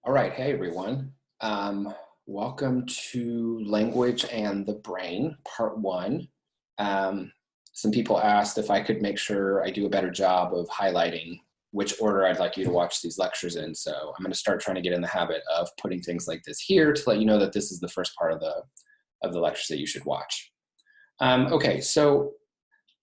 All right, hey everyone. Welcome to Language and the Brain, Part 1. Some people asked if I could make sure I do a better job of highlighting which order I'd like you to watch these lectures in. So I'm going to start trying to get in the habit of putting things like this here to let you know that this is the first part of the lectures that you should watch. Okay, so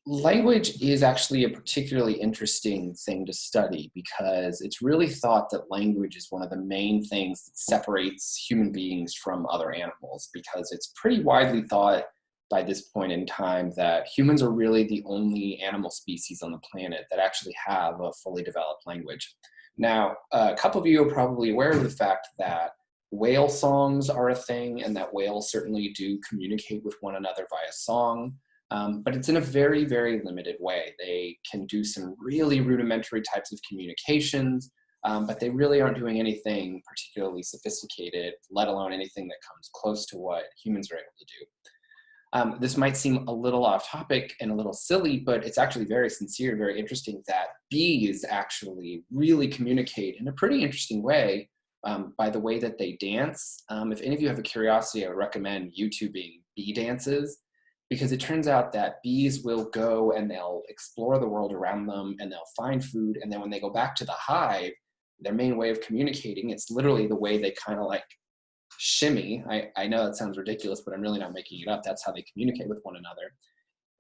language is actually a particularly interesting thing to study because it's really thought that language is one of the main things that separates human beings from other animals, because it's pretty widely thought by this point in time that humans are really the only animal species on the planet that actually have a fully developed language. Now, a couple of you are probably aware of the fact that whale songs are a thing and that whales certainly do communicate with one another via song. But it's in a very, very limited way. They can do some really rudimentary types of communications, but they really aren't doing anything particularly sophisticated, let alone anything that comes close to what humans are able to do. This might seem a little off topic and a little silly, but it's actually very sincere, very interesting that bees actually really communicate in a pretty interesting way by the way that they dance. If any of you have a curiosity, I would recommend YouTubing bee dances, because it turns out that bees will go and they'll explore the world around them and they'll find food. And then when they go back to the hive, their main way of communicating, it's literally the way they kind of like shimmy. I know that sounds ridiculous, but I'm really not making it up. That's how they communicate with one another.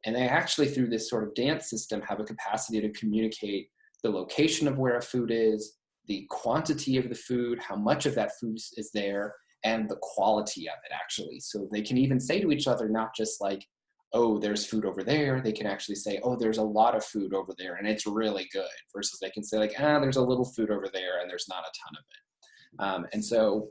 And they actually, through this sort of dance system, have a capacity to communicate the location of where a food is, the quantity of the food, how much of that food is there, and the quality of it actually. So they can even say to each other, not just like, oh, there's food over there. They can actually say, oh, there's a lot of food over there and it's really good, versus they can say like, there's a little food over there and there's not a ton of it. And so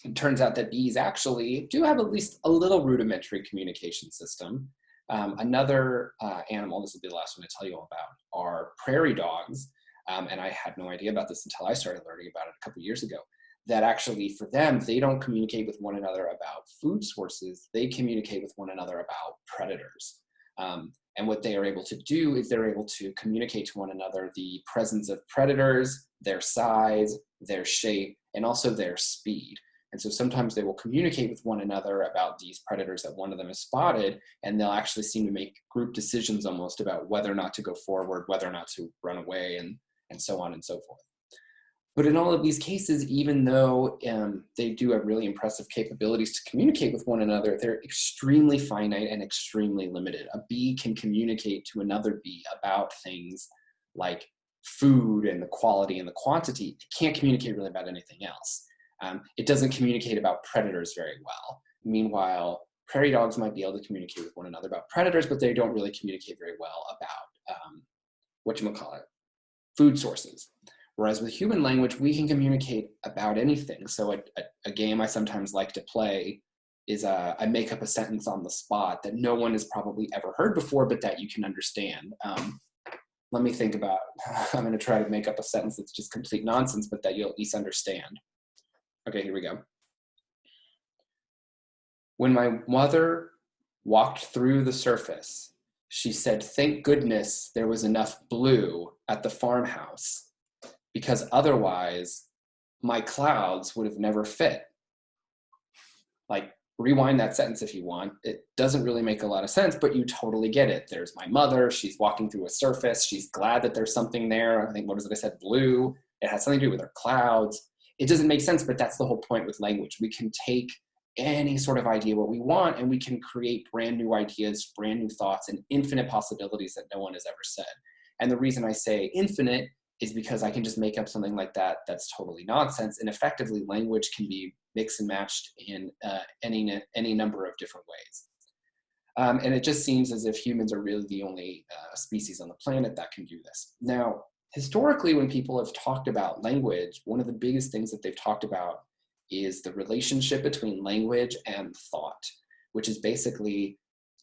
it turns out that bees actually do have at least a little rudimentary communication system. Another animal, this will be the last one I tell you all about, are prairie dogs. And I had no idea about this until I started learning about it a couple years ago. That actually for them, they don't communicate with one another about food sources, they communicate with one another about predators. And what they are able to do is they're able to communicate to one another the presence of predators, their size, their shape, and also their speed. And so sometimes they will communicate with one another about these predators that one of them has spotted, and they'll actually seem to make group decisions almost about whether or not to go forward, whether or not to run away, and so on and so forth. But in all of these cases, even though they do have really impressive capabilities to communicate with one another, they're extremely finite and extremely limited. A bee can communicate to another bee about things like food and the quality and the quantity. It can't communicate really about anything else. It doesn't communicate about predators very well. Meanwhile, prairie dogs might be able to communicate with one another about predators, but they don't really communicate very well about food sources. Whereas with human language, we can communicate about anything. So a game I sometimes like to play is I make up a sentence on the spot that no one has probably ever heard before, but that you can understand. Let me think about, I'm gonna try to make up a sentence that's just complete nonsense, but that you'll at least understand. Okay, here we go. When my mother walked through the surface, she said, "Thank goodness there was enough blue at the farmhouse, because otherwise my clouds would have never fit." Like, rewind that sentence if you want. It doesn't really make a lot of sense, but you totally get it. There's my mother, she's walking through a surface, she's glad that there's something there. I think, what was it I said, blue? It has something to do with her clouds. It doesn't make sense, but that's the whole point with language. We can take any sort of idea what we want, and we can create brand new ideas, brand new thoughts, and infinite possibilities that no one has ever said. And the reason I say infinite is because I can just make up something like that that's totally nonsense, and effectively language can be mixed and matched in any number of different ways. And it just seems as if humans are really the only species on the planet that can do this. Now, historically, when people have talked about language, one of the biggest things that they've talked about is the relationship between language and thought, which is basically,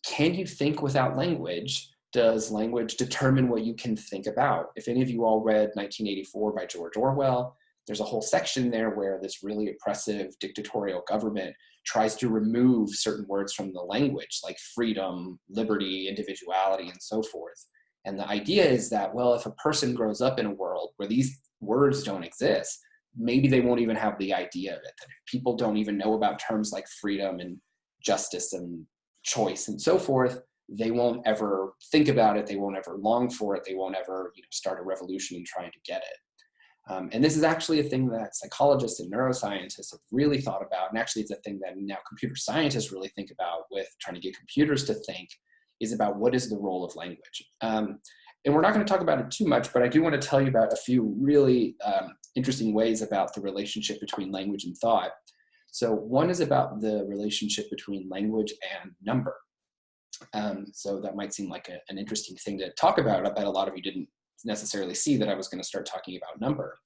can you think without language? Does language determine what you can think about? If any of you all read 1984 by George Orwell, there's a whole section there where this really oppressive dictatorial government tries to remove certain words from the language, like freedom, liberty, individuality, and so forth. And the idea is that, well, if a person grows up in a world where these words don't exist, maybe they won't even have the idea of it. That if people don't even know about terms like freedom and justice and choice and so forth, they won't ever think about it. They won't ever long for it. They won't ever, start a revolution in trying to get it. And this is actually a thing that psychologists and neuroscientists have really thought about. And actually, it's a thing that now computer scientists really think about with trying to get computers to think, is about what is the role of language. And we're not going to talk about it too much, but I do want to tell you about a few really interesting ways about the relationship between language and thought. So one is about the relationship between language and number. So that might seem like an interesting thing to talk about. I bet a lot of you didn't necessarily see that I was going to start talking about number.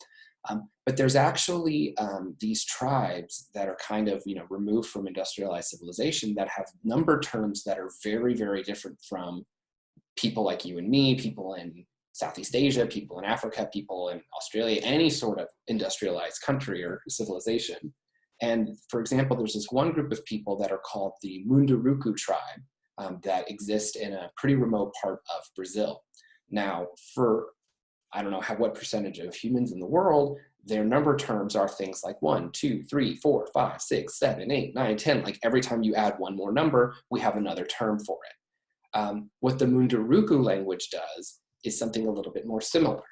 But there's actually these tribes that are kind of, removed from industrialized civilization that have number terms that are very, very different from people like you and me, people in Southeast Asia, people in Africa, people in Australia, any sort of industrialized country or civilization. And for example, there's this one group of people that are called the Munduruku tribe that exist in a pretty remote part of Brazil. Now, for I don't know what percentage of humans in the world, their number terms are things like 1, 2, 3, 4, 5, 6, 7, 8, 9, 10. Like every time you add one more number, we have another term for it. What the Munduruku language does is something a little bit more similar.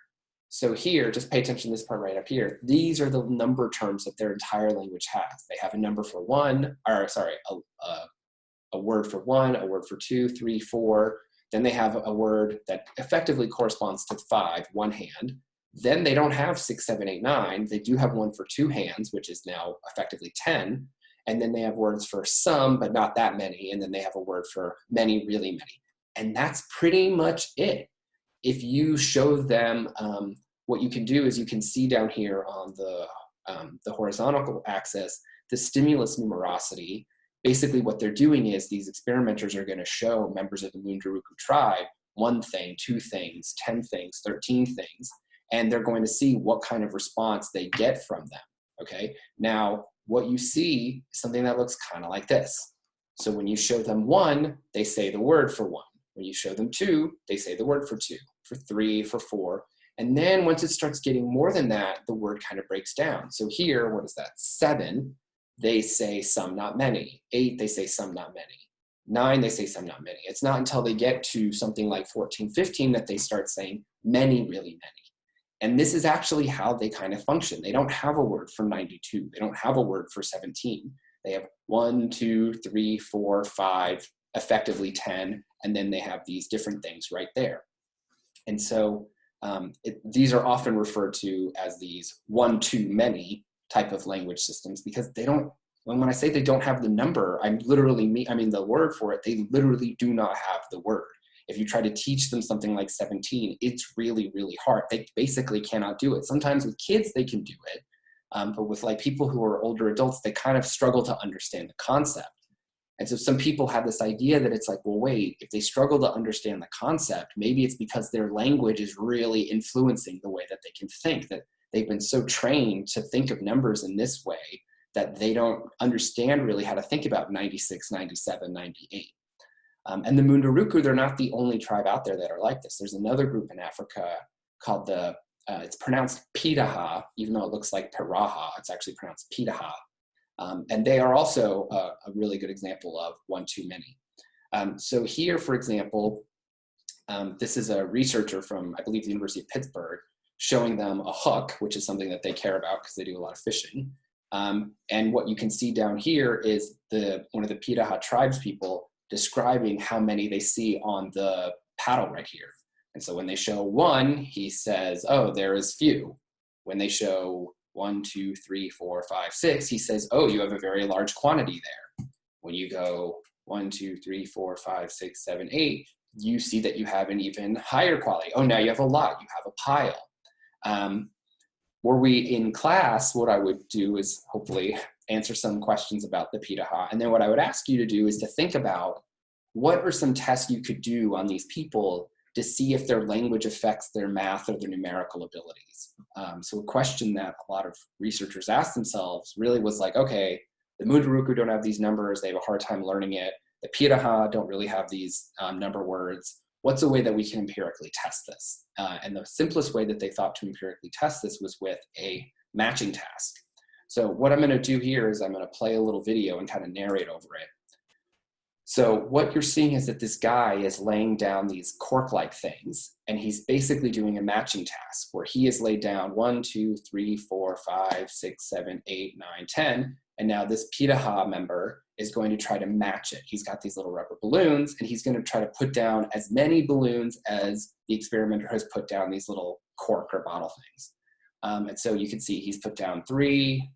So here, just pay attention to this part right up here. These are the number terms that their entire language has. They have a number for a word for 1, a word for 2, 3, 4. Then they have a word that effectively corresponds to 5, one hand. Then they don't have 6, 7, 8, 9. They do have one for 2 hands, which is now effectively 10. And then they have words for some, but not that many. And then they have a word for many, really many. And that's pretty much it. If you show them, what you can do is you can see down here on the horizontal axis, the stimulus numerosity. Basically what they're doing is these experimenters are going to show members of the Munduruku tribe 1 thing, 2 things, 10 things, 13 things, and they're going to see what kind of response they get from them, okay? Now, what you see is something that looks kind of like this. So when you show them 1, they say the word for 1. When you show them 2, they say the word for 2, for 3, for 4. And then once it starts getting more than that, the word kind of breaks down. So here, what is that? 7. They say some, not many. 8, they say some, not many. 9, they say some, not many. It's not until they get to something like 14, 15 that they start saying many, really many. And this is actually how they kind of function. They don't have a word for 92. They don't have a word for 17. They have 1, 2, 3, 4, 5, effectively 10, and then they have these different things right there. And so these are often referred to as these one-to-many type of language systems, because they don't, when I say they don't have the number, I mean the word for it, they literally do not have the word. If you try to teach them something like 17, it's really, really hard. They basically cannot do it. Sometimes with kids, they can do it. But with like people who are older adults, they kind of struggle to understand the concept. And so some people have this idea that it's like, well, wait, if they struggle to understand the concept, maybe it's because their language is really influencing the way that they can think, that they've been so trained to think of numbers in this way that they don't understand really how to think about 96, 97, 98. And the Munduruku, they're not the only tribe out there that are like this. There's another group in Africa called it's pronounced Pitaha, even though it looks like Piraha, it's actually pronounced Pitaha. And they are also a really good example of one-to-many. So here, for example, this is a researcher from, I believe, the University of Pittsburgh, showing them a hook, which is something that they care about because they do a lot of fishing. And what you can see down here is one of the Pitaha tribes people describing how many they see on the paddle right here. And so when they show 1, he says, oh, there is few. When they show 1, 2, 3, 4, 5, 6, he says, oh, you have a very large quantity there. When you go 1, 2, 3, 4, 5, 6, 7, 8, you see that you have an even higher quality. Oh, now you have a lot, you have a pile. Were we in class, what I would do is hopefully answer some questions about the Pitaha. And then what I would ask you to do is to think about what are some tests you could do on these people to see if their language affects their math or their numerical abilities. So a question that a lot of researchers asked themselves really was like, okay, the Munduruku don't have these numbers, they have a hard time learning it. The Pitaha don't really have these number words. What's a way that we can empirically test this? And the simplest way that they thought to empirically test this was with a matching task. So what I'm going to do here is I'm going to play a little video and kind of narrate over it. So what you're seeing is that this guy is laying down these cork-like things, and he's basically doing a matching task where he has laid down 1, 2, 3, 4, 5, 6, 7, 8, 9, 10, and now this Pitaha member is going to try to match it. He's got these little rubber balloons, and he's going to try to put down as many balloons as the experimenter has put down these little cork or bottle things. And so you can see he's put down 3,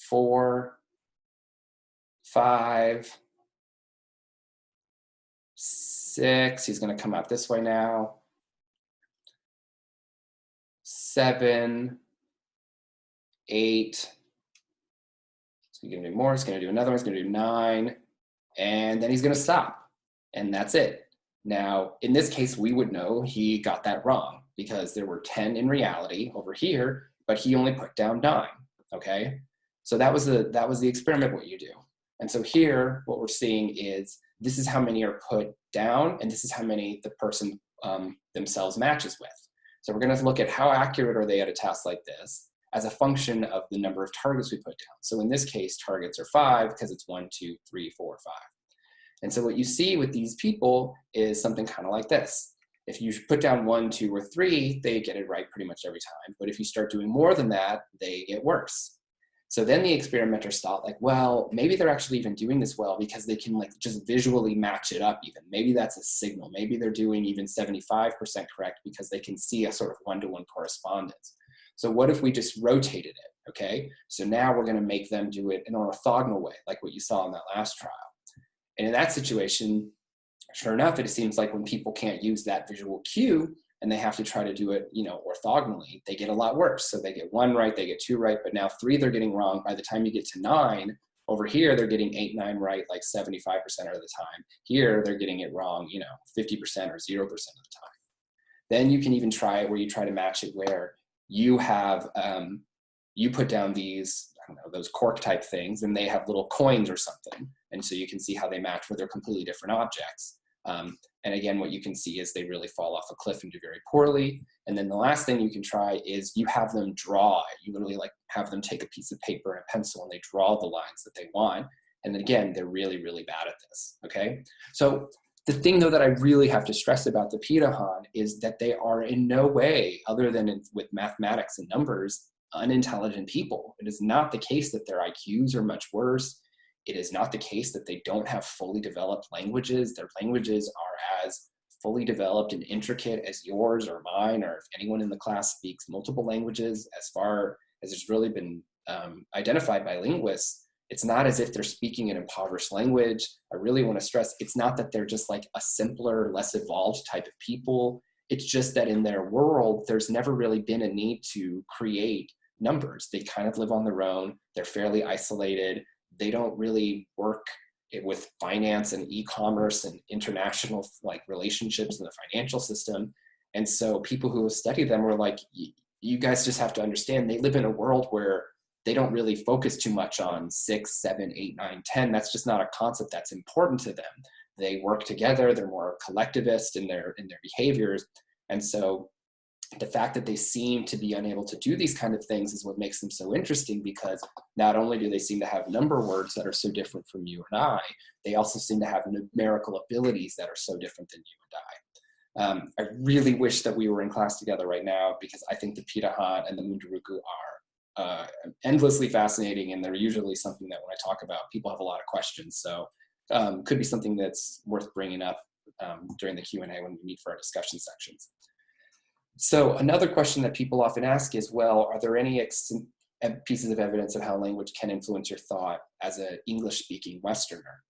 4, 5, 6, he's going to come out this way now, 7, 8, so he's going to do more, he's going to do another one, he's going to do 9, and then he's going to stop, and that's it. Now, in this case, we would know he got that wrong because there were 10 in reality over here, but he only put down 9, okay? So that was the experiment, what you do. And so here, what we're seeing is this is how many are put down, and this is how many the person themselves matches with. So we're going to look at how accurate are they at a task like this as a function of the number of targets we put down. So in this case, targets are 5 because it's 1, 2, 3, 4, 5. And so what you see with these people is something kind of like this. If you put down 1, 2, or 3, they get it right pretty much every time. But if you start doing more than that, they get worse. So then the experimenters thought like, well, maybe they're actually even doing this well because they can like just visually match it up even. Maybe that's a signal. Maybe they're doing even 75% correct because they can see a sort of one-to-one correspondence. So what if we just rotated it, okay? So now we're gonna make them do it in an orthogonal way, like what you saw in that last trial. And in that situation, sure enough, it seems like when people can't use that visual cue, and they have to try to do it, you know, orthogonally, they get a lot worse. So they get 1 right, they get 2 right, but now 3 they're getting wrong. By the time you get to 9, over here they're getting 8, 9 right, like 75% of the time. Here they're getting it wrong, you know, 50% or 0% of the time. Then you can even try it where you try to match it where you have, you put down these, I don't know, those cork type things, and they have little coins or something. And so you can see how they match where they're completely different objects. And again, what you can see is they really fall off a cliff and do very poorly. And then the last thing you can try is you have them draw. You literally like have them take a piece of paper and a pencil and they draw the lines that they want. And then again, they're really, really bad at this, okay? So the thing though that I really have to stress about the Pitahan is that they are in no way, other than with mathematics and numbers, unintelligent people. It is not the case that their IQs are much worse. It is not the case that they don't have fully developed languages. Their languages are as fully developed and intricate as yours or mine, or if anyone in the class speaks multiple languages, as far as it's really been identified by linguists. It's not as if they're speaking an impoverished language. I really want to stress, it's not that they're just like a simpler, less evolved type of people. It's just that in their world, there's never really been a need to create numbers. They kind of live on their own. They're fairly isolated. They don't really work with finance and e-commerce and international like relationships in the financial system. And so people who have studied them were like, you guys just have to understand, they live in a world where they don't really focus too much on 6, 7, 8, 9, 10. That's just not a concept that's important to them. They work together. They're more collectivist in their behaviors. And so the fact that they seem to be unable to do these kind of things is what makes them so interesting, because not only do they seem to have number words that are so different from you and I, they also seem to have numerical abilities that are so different than you and I. I really wish that we were in class together right now, because I think the Pitahan and the Munduruku are endlessly fascinating, and they're usually something that when I talk about, people have a lot of questions. So could be something that's worth bringing up during the Q&A when we meet for our discussion sections. So another question that people often ask is, well, are there any pieces of evidence of how language can influence your thought as an English-speaking Westerner?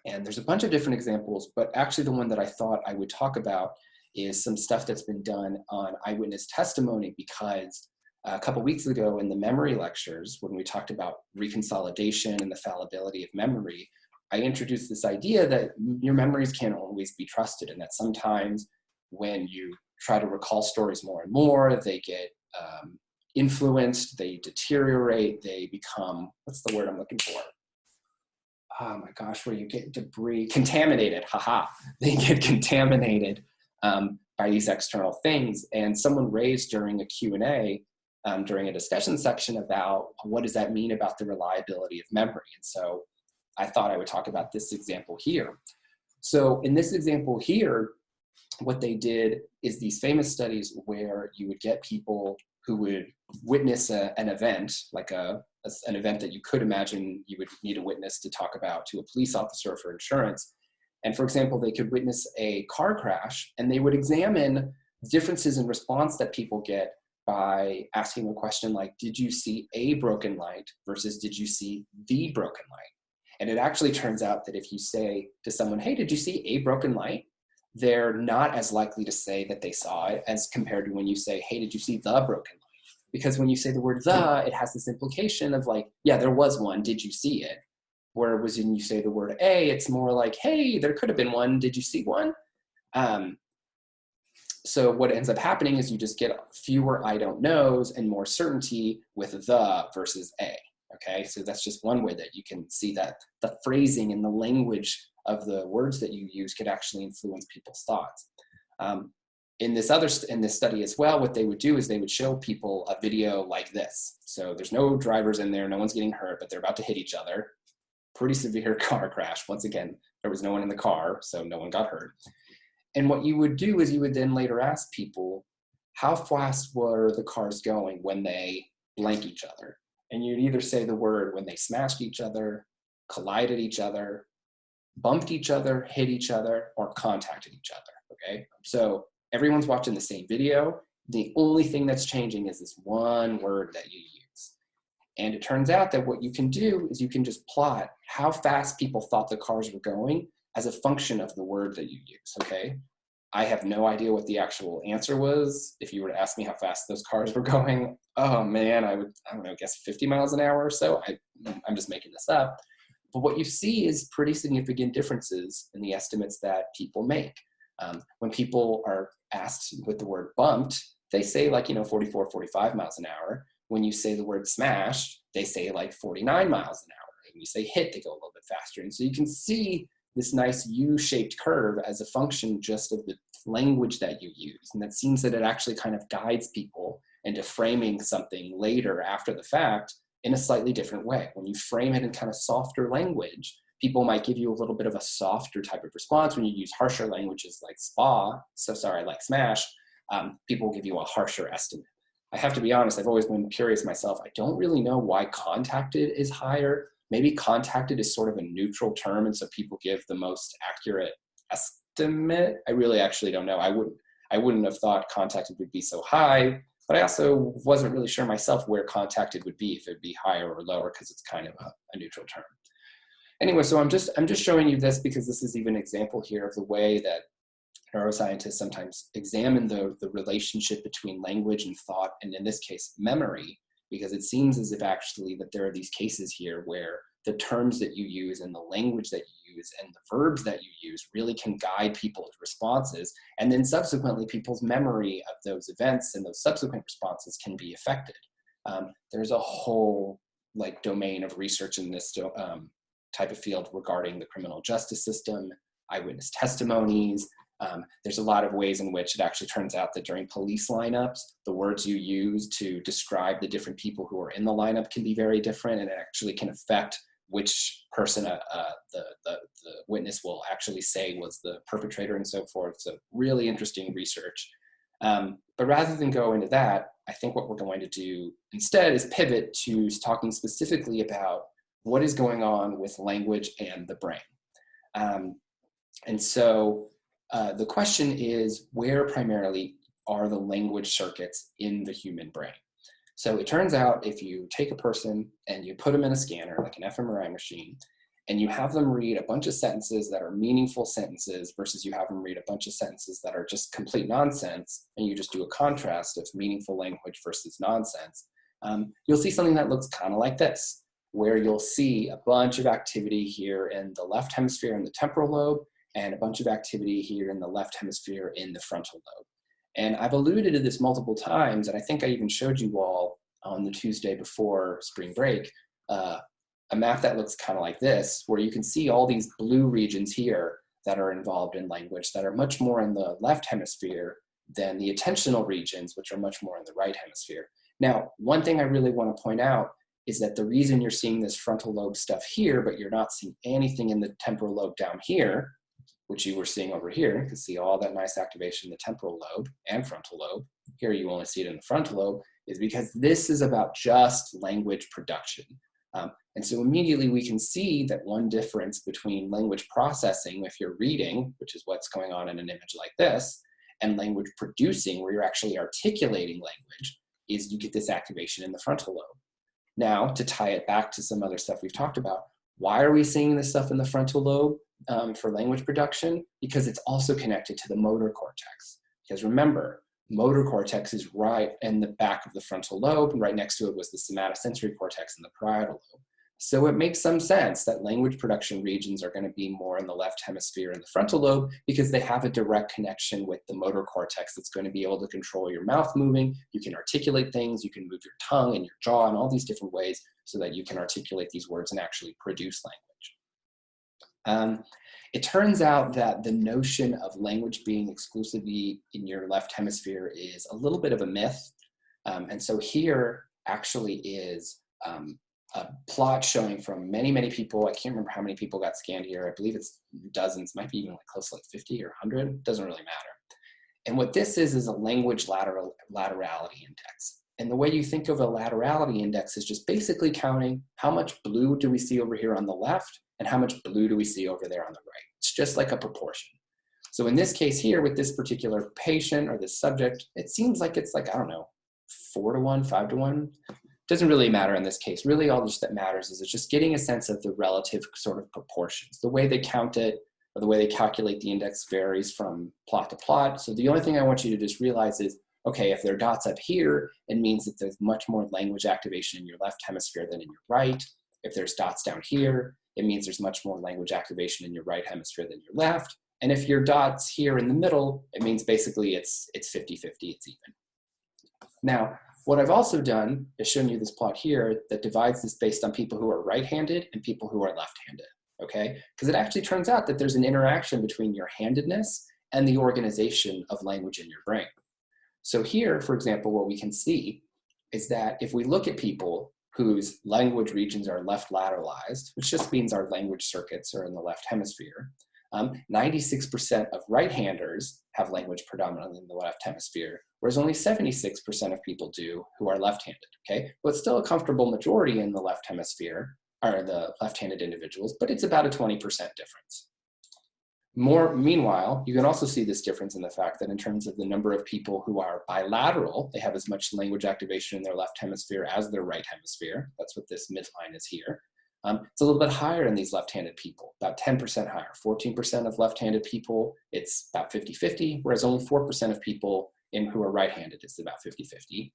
And there's a bunch of different examples, but actually the one that I thought I would talk about is some stuff that's been done on eyewitness testimony, because a couple weeks ago in the memory lectures, when we talked about reconsolidation and the fallibility of memory, I introduced this idea that your memories can't always be trusted, and that sometimes when you try to recall stories more and more, they get influenced, they deteriorate, they become, what's the word I'm looking for? Oh my gosh, where you get debris, contaminated, haha. They get contaminated by these external things. And someone raised during a Q&A during a discussion section about what does that mean about the reliability of memory. And so I thought I would talk about this example here. So in this example here, what they did is these famous studies where you would get people who would witness an event, like an event that you could imagine you would need a witness to talk about to a police officer for insurance. And for example, they could witness a car crash and they would examine differences in response that people get by asking a question like, did you see a broken light versus did you see the broken light? And it actually turns out that if you say to someone, hey, did you see a broken light? They're not as likely to say that they saw it as compared to when you say, hey, did you see the broken light? Because when you say the word the, it has this implication of like, yeah, there was one, did you see it? Whereas when you say the word a, it's more like, hey, there could have been one, did you see one? So what ends up happening is you just get fewer I don't knows and more certainty with the versus a, okay? So that's just one way that you can see that the phrasing and the language of the words that you use could actually influence people's thoughts. In this study as well, what they would do is they would show people a video like this. So there's no drivers in there, no one's getting hurt, but they're about to hit each other. Pretty severe car crash. Once again, there was no one in the car, so no one got hurt. And what you would do is you would then later ask people, how fast were the cars going when they blank each other? And you'd either say the word when they smashed each other, collided each other, bumped each other, hit each other, or contacted each other, okay? So everyone's watching the same video. The only thing that's changing is this one word that you use. And it turns out that what you can do is you can just plot how fast people thought the cars were going as a function of the word that you use, okay? I have no idea what the actual answer was. If you were to ask me how fast those cars were going, oh man, I don't know, guess 50 miles an hour or so. I'm just making this up. But what you see is pretty significant differences in the estimates that people make. When people are asked with the word bumped, they say like, 44, 45 miles an hour. When you say the word smashed, they say like 49 miles an hour. When you say hit, they go a little bit faster. And so you can see this nice U-shaped curve as a function just of the language that you use. And that seems that it actually kind of guides people into framing something later after the fact in a slightly different way. When you frame it in kind of softer language, people might give you a little bit of a softer type of response. When you use harsher languages like like smash, people will give you a harsher estimate. I have to be honest, I've always been curious myself. I don't really know why contacted is higher. Maybe contacted is sort of a neutral term, and so people give the most accurate estimate. I really actually don't know. I wouldn't have thought contacted would be so high, but I also wasn't really sure myself where contacted would be, if it'd be higher or lower, because it's kind of a neutral term. Anyway, so I'm just showing you this because this is even an example here of the way that neuroscientists sometimes examine the relationship between language and thought, and in this case, memory, because it seems as if actually that there are these cases here where the terms that you use and the language that you use and the verbs that you use really can guide people's responses, and then subsequently people's memory of those events and those subsequent responses can be affected. There's a whole domain of research in this type of field regarding the criminal justice system, eyewitness testimonies. There's a lot of ways in which it actually turns out that during police lineups, the words you use to describe the different people who are in the lineup can be very different, and it actually can affect which person the witness will actually say was the perpetrator and so forth. So really interesting research. But rather than go into that, I think what we're going to do instead is pivot to talking specifically about what is going on with language and the brain. And so the question is, where primarily are the language circuits in the human brain? So it turns out if you take a person and you put them in a scanner, like an fMRI machine, and you have them read a bunch of sentences that are meaningful sentences versus you have them read a bunch of sentences that are just complete nonsense, and you just do a contrast of meaningful language versus nonsense, you'll see something that looks kind of like this, where you'll see a bunch of activity here in the left hemisphere in the temporal lobe, and a bunch of activity here in the left hemisphere in the frontal lobe. And I've alluded to this multiple times, and I think I even showed you all on the Tuesday before spring break, a map that looks kind of like this, where you can see all these blue regions here that are involved in language that are much more in the left hemisphere than the attentional regions, which are much more in the right hemisphere. Now, one thing I really want to point out is that the reason you're seeing this frontal lobe stuff here, but you're not seeing anything in the temporal lobe down here, which you were seeing over here, you can see all that nice activation in the temporal lobe and frontal lobe. Here you only see it in the frontal lobe, is because this is about just language production. And so immediately we can see that one difference between language processing, if you're reading, which is what's going on in an image like this, and language producing, where you're actually articulating language, is you get this activation in the frontal lobe. Now, to tie it back to some other stuff we've talked about, why are we seeing this stuff in the frontal lobe for language production? Because it's also connected to the motor cortex. Because remember, motor cortex is right in the back of the frontal lobe, and right next to it was the somatosensory cortex in the parietal lobe. So it makes some sense that language production regions are going to be more in the left hemisphere in the frontal lobe, because they have a direct connection with the motor cortex that's going to be able to control your mouth moving. You can articulate things, you can move your tongue and your jaw in all these different ways so that you can articulate these words and actually produce language. It turns out that the notion of language being exclusively in your left hemisphere is a little bit of a myth. And so here actually is a plot showing from many, many people. I can't remember how many people got scanned here. I believe it's dozens, might be even like close to like 50 or 100, doesn't really matter. And what this is a language laterality index. And the way you think of a laterality index is just basically counting how much blue do we see over here on the left and how much blue do we see over there on the right. It's just like a proportion. So in this case here with this particular patient or this subject, it seems like it's like, I don't know, 4 to 1, 5 to 1. Doesn't really matter in this case. Really all that matters is it's just getting a sense of the relative sort of proportions. The way they count it or the way they calculate the index varies from plot to plot. So the only thing I want you to just realize is, okay, if there are dots up here, it means that there's much more language activation in your left hemisphere than in your right. If there's dots down here, it means there's much more language activation in your right hemisphere than your left. And if your dots here in the middle, it means basically it's 50-50, it's even. Now, what I've also done is shown you this plot here that divides this based on people who are right-handed and people who are left-handed, okay? Because it actually turns out that there's an interaction between your handedness and the organization of language in your brain. So here, for example, what we can see is that if we look at people whose language regions are left lateralized, which just means our language circuits are in the left hemisphere, 96% of right-handers have language predominantly in the left hemisphere, whereas only 76% of people do who are left-handed, okay? But it's still a comfortable majority in the left hemisphere, or the left-handed individuals, but it's about a 20% difference. Meanwhile, you can also see this difference in the fact that in terms of the number of people who are bilateral, they have as much language activation in their left hemisphere as their right hemisphere. That's what this midline is here. It's a little bit higher in these left-handed people, about 10% higher. 14% of left-handed people, it's about 50-50, whereas only 4% of people who are right-handed, it's about 50-50.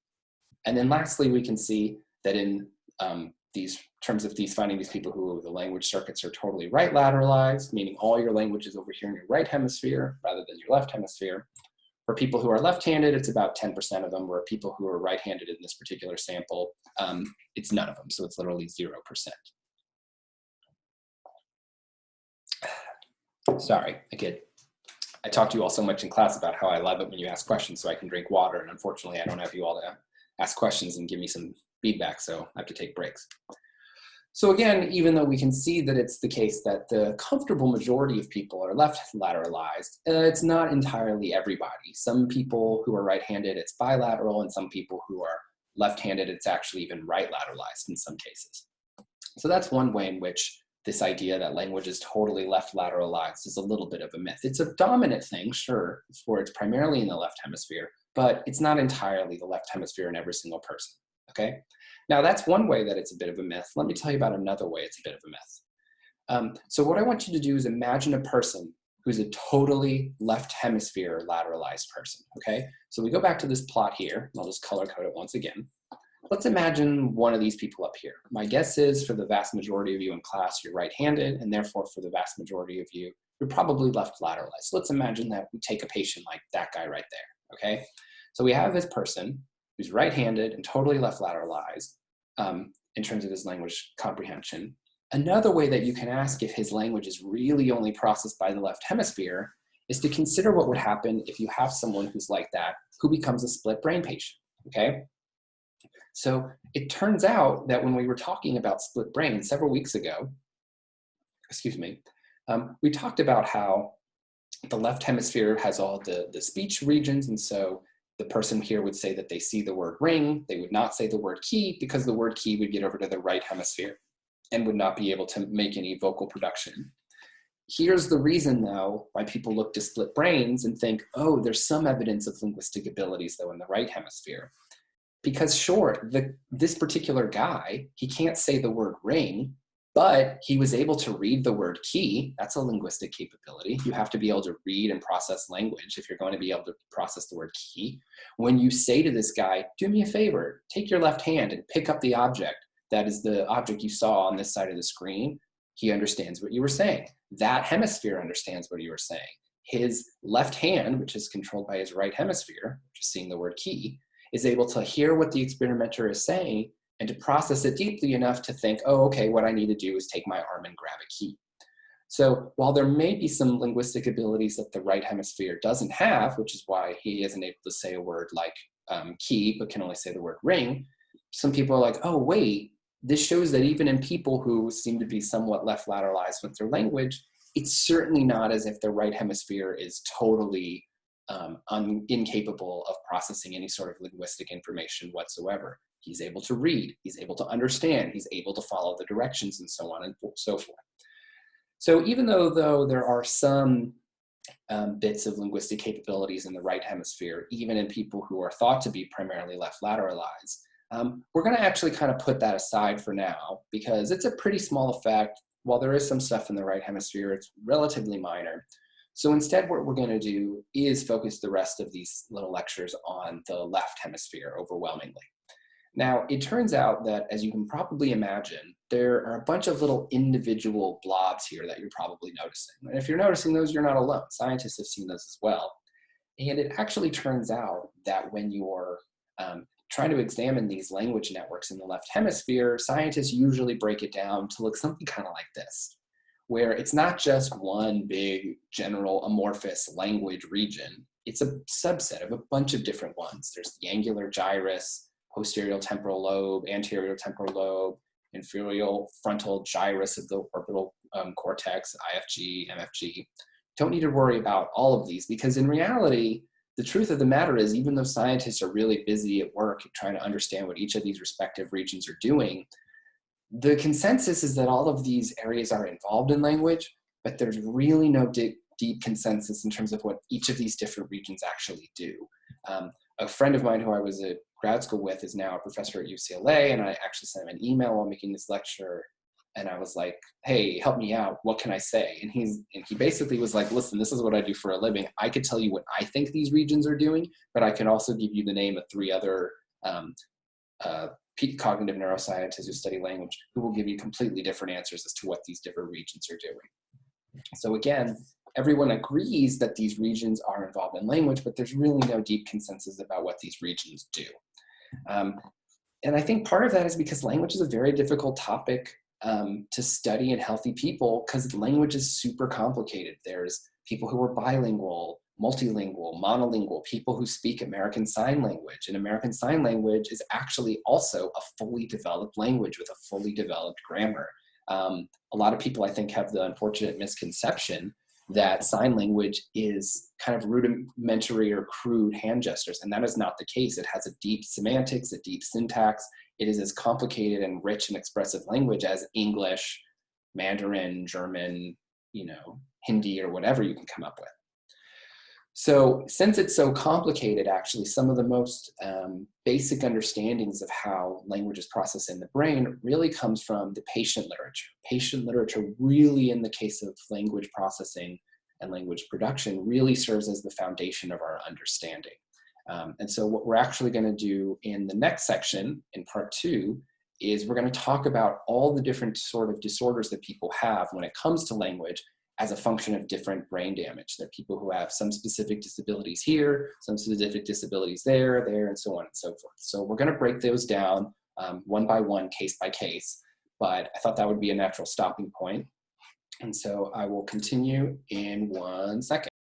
And then lastly, we can see that in terms of finding these people who the language circuits are totally right lateralized, meaning all your language is over here in your right hemisphere rather than your left hemisphere. For people who are left-handed, it's about 10% of them, where people who are right-handed in this particular sample, it's none of them, so it's literally 0%. Sorry, I talk to you all so much in class about how I love it when you ask questions so I can drink water, and unfortunately I don't have you all to ask questions and give me some feedback, so I have to take breaks. So again, even though we can see that it's the case that the comfortable majority of people are left lateralized, it's not entirely everybody. Some people who are right-handed, it's bilateral, and some people who are left-handed, it's actually even right lateralized in some cases. So that's one way in which this idea that language is totally left lateralized is a little bit of a myth. It's a dominant thing, sure, it's primarily in the left hemisphere, but it's not entirely the left hemisphere in every single person, okay? Now that's one way that it's a bit of a myth. Let me tell you about another way it's a bit of a myth. So what I want you to do is imagine a person who's a totally left hemisphere lateralized person, okay? So we go back to this plot here, and I'll just color code it once again. Let's imagine one of these people up here. My guess is for the vast majority of you in class, you're right-handed, and therefore for the vast majority of you, you're probably left lateralized. So let's imagine that we take a patient like that guy right there, okay? So we have this person who's right-handed and totally left lateralized in terms of his language comprehension. Another way that you can ask if his language is really only processed by the left hemisphere is to consider what would happen if you have someone who's like that, who becomes a split brain patient, okay? So it turns out that when we were talking about split brain several weeks ago, excuse me, we talked about how the left hemisphere has all the speech regions, and so the person here would say that they see the word ring. They would not say the word key because the word key would get over to the right hemisphere and would not be able to make any vocal production. Here's the reason, though, why people look to split brains and think, oh, there's some evidence of linguistic abilities, though, in the right hemisphere. Because sure, this particular guy, he can't say the word ring, but he was able to read the word key. That's a linguistic capability. You have to be able to read and process language if you're going to be able to process the word key. When you say to this guy, do me a favor, take your left hand and pick up the object that is the object you saw on this side of the screen, he understands what you were saying. That hemisphere understands what you were saying. His left hand, which is controlled by his right hemisphere, which is seeing the word key, is able to hear what the experimenter is saying and to process it deeply enough to think, oh, okay, what I need to do is take my arm and grab a key. So while there may be some linguistic abilities that the right hemisphere doesn't have, which is why he isn't able to say a word like key, but can only say the word ring, some people are like, oh, wait, this shows that even in people who seem to be somewhat left lateralized with their language, it's certainly not as if the right hemisphere is totally incapable of processing any sort of linguistic information whatsoever. He's able to read, he's able to understand, he's able to follow the directions and so on and so forth. So even though there are some bits of linguistic capabilities in the right hemisphere, even in people who are thought to be primarily left lateralized, we're going to actually kind of put that aside for now because it's a pretty small effect. While there is some stuff in the right hemisphere, it's relatively minor. So instead, what we're going to do is focus the rest of these little lectures on the left hemisphere overwhelmingly. Now, it turns out that, as you can probably imagine, there are a bunch of little individual blobs here that you're probably noticing. And if you're noticing those, you're not alone. Scientists have seen those as well. And it actually turns out that when you're trying to examine these language networks in the left hemisphere, scientists usually break it down to look something kind of like this, where it's not just one big general amorphous language region. It's a subset of a bunch of different ones. There's the angular gyrus, posterior temporal lobe, anterior temporal lobe, inferior frontal gyrus of the orbital cortex, IFG, MFG. Don't need to worry about all of these because in reality, the truth of the matter is, even though scientists are really busy at work trying to understand what each of these respective regions are doing, the consensus is that all of these areas are involved in language, but there's really no deep consensus in terms of what each of these different regions actually do. A friend of mine who I was at grad school with is now a professor at UCLA, and I actually sent him an email while making this lecture, and I was like, hey, help me out, what can I say? And he basically was like, listen, this is what I do for a living. I could tell you what I think these regions are doing, but I can also give you the name of 3 other cognitive neuroscientists who study language who will give you completely different answers as to what these different regions are doing. So again, everyone agrees that these regions are involved in language, but there's really no deep consensus about what these regions do. And I think part of that is because language is a very difficult topic to study in healthy people because language is super complicated. There's people who are bilingual, multilingual, monolingual, people who speak American Sign Language. And American Sign Language is actually also a fully developed language with a fully developed grammar. A lot of people, I think, have the unfortunate misconception that sign language is kind of rudimentary or crude hand gestures, and that is not the case. It has a deep semantics, a deep syntax. It is as complicated and rich and expressive language as English, Mandarin, German, Hindi, or whatever you can come up with. So since it's so complicated, actually, some of the most basic understandings of how language is processed in the brain really comes from the patient literature. Patient literature really, in the case of language processing and language production, really serves as the foundation of our understanding. And so what we're actually going to do in the next section, in part 2, is we're going to talk about all the different sort of disorders that people have when it comes to language as a function of different brain damage. There are people who have some specific disabilities here, some specific disabilities there, and so on and so forth. So we're going to break those down one by one, case by case, but I thought that would be a natural stopping point. And so I will continue in 1 second.